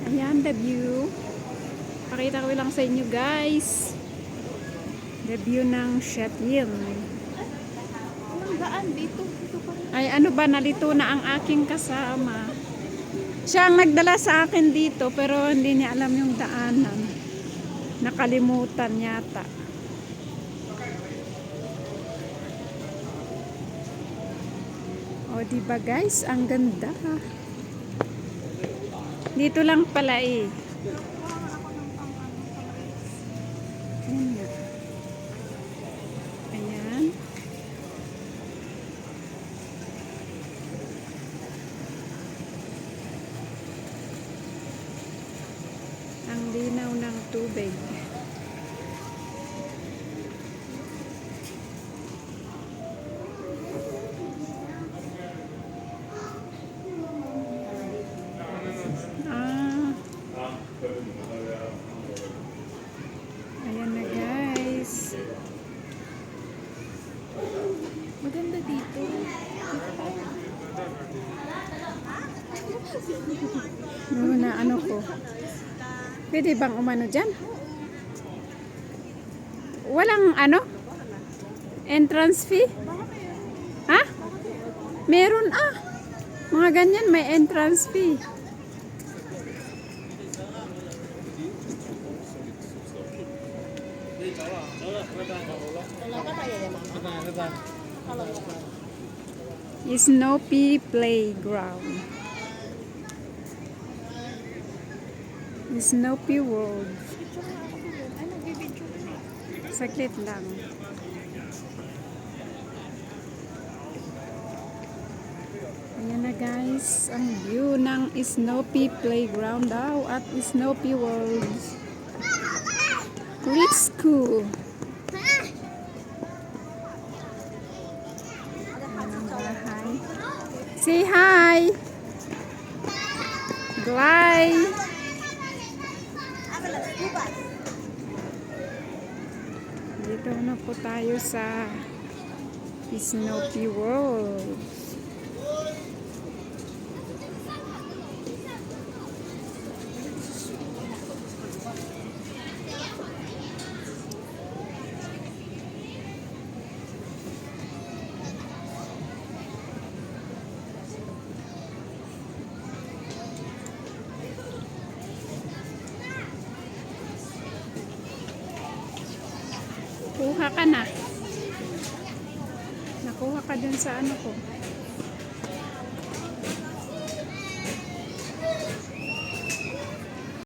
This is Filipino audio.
Ayan, the view. Pakita ko lang sa inyo, guys. The view ng Shetil. Anong daan dito? Dito pa rin. Ay, ano ba, nalito na ang aking kasama. Siya ang nagdala sa akin dito, pero hindi niya alam yung daanan. Nakalimutan yata. O, diba guys? Ang ganda. Dito lang pala eh. Ayan nga. Ayan. Ang linaw ng tubig. Ayan na guys. Maganda dito. Na ano ko. Pwede bang umano dyan? Walang ano? Entrance fee? Ha? Meron ah. Mga ganyan may entrance fee. Snoopy Playground. Snoopy World. Saglit lang. Ayan na guys, ang view ng Snoopy Playground daw at Snoopy World. Let's go. Say hi. Glay. Dito na po tayo sa Snoopy World. Kuha ka na. Nakuha ka dun sa ano ko.